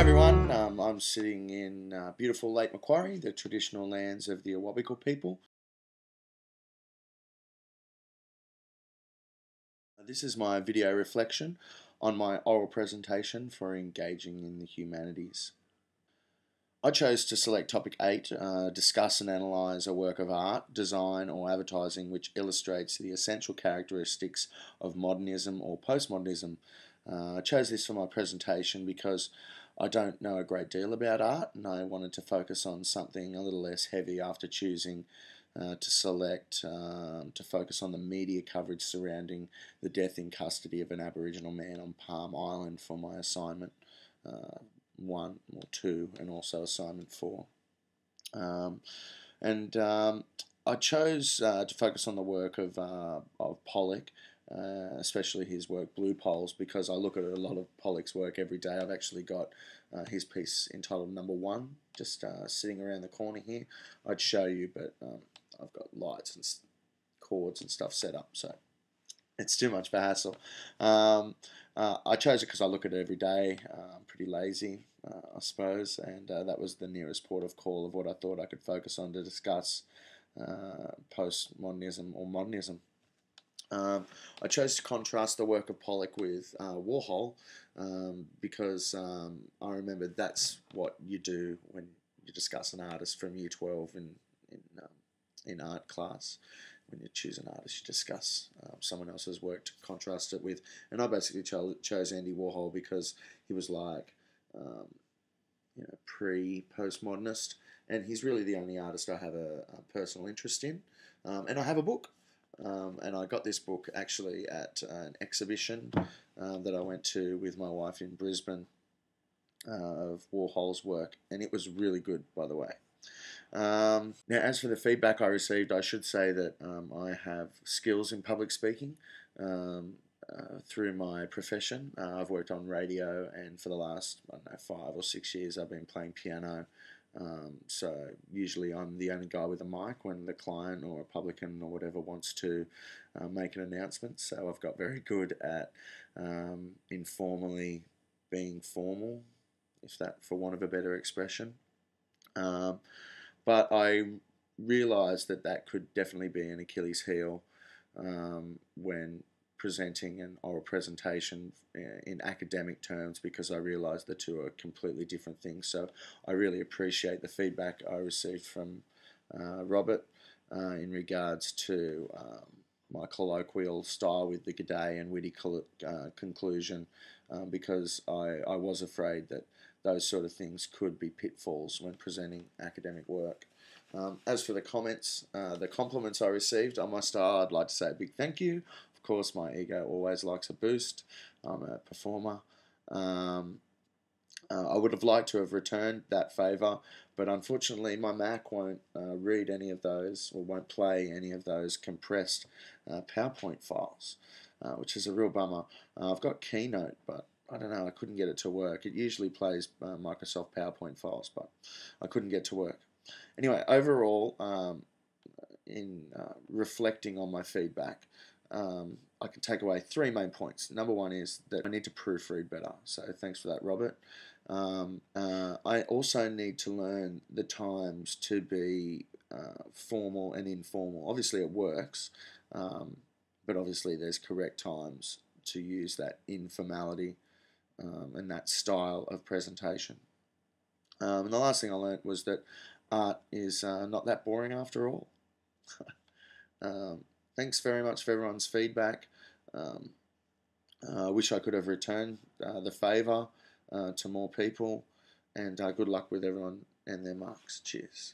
everyone, I'm sitting in beautiful Lake Macquarie, the traditional lands of the Awabakal people. This is my video reflection on my oral presentation for engaging in the humanities. I chose to select topic 8, discuss and analyse a work of art, design or advertising which illustrates the essential characteristics of modernism or postmodernism. I chose this for my presentation because I don't know a great deal about art and I wanted to focus on something a little less heavy after choosing to focus on the media coverage surrounding the death in custody of an Aboriginal man on Palm Island for my assignment 1 or 2 and also assignment 4. I chose to focus on the work of Pollock, especially his work Blue Poles, because I look at a lot of Pollock's work every day. I've actually got his piece entitled Number One just sitting around the corner here. I'd show you, but I've got lights and cords and stuff set up, so it's too much of a hassle. I chose it because I look at it every day. I'm pretty lazy, I suppose, and that was the nearest port of call of what I thought I could focus on to discuss postmodernism or modernism. I chose to contrast the work of Pollock with Warhol because I remember that's what you do when you discuss an artist from Year 12 in art class. When you choose an artist, you discuss someone else's work to contrast it with. And I basically chose Andy Warhol because he was like, pre-postmodernist, and he's really the only artist I have a personal interest in. And I have a book, and I got this book actually at an exhibition that I went to with my wife in Brisbane of Warhol's work, and it was really good, by the way. Now, as for the feedback I received, I should say that I have skills in public speaking through my profession. I've worked on radio, and for the last, 5 or 6 years, I've been playing piano. So usually I'm the only guy with a mic when the client or a publican or whatever wants to make an announcement. So I've got very good at informally being formal, if that, for want of a better expression. But I realised that that could definitely be an Achilles heel when presenting an oral presentation in academic terms, because I realised the two are completely different things. So I really appreciate the feedback I received from Robert in regards to my colloquial style with the g'day and witty conclusion, because I was afraid that those sort of things could be pitfalls when presenting academic work. As for the comments, the compliments I received on my style, I'd like to say a big thank you. Of course, my ego always likes a boost. I'm a performer. I would have liked to have returned that favour, but unfortunately my Mac won't read any of those, or won't play any of those compressed PowerPoint files, which is a real bummer. I've got Keynote, but I don't know, I couldn't get it to work. It usually plays Microsoft PowerPoint files, but I couldn't get to work. Anyway, overall, in reflecting on my feedback, I can take away 3 main points. Number 1 is that I need to proofread better, so thanks for that, Robert. I also need to learn the times to be formal and informal. Obviously it works, but obviously there's correct times to use that informality and that style of presentation. And the last thing I learned was that art is not that boring after all. Thanks very much for everyone's feedback. I wish I could have returned the favour to more people, and good luck with everyone and their marks. Cheers.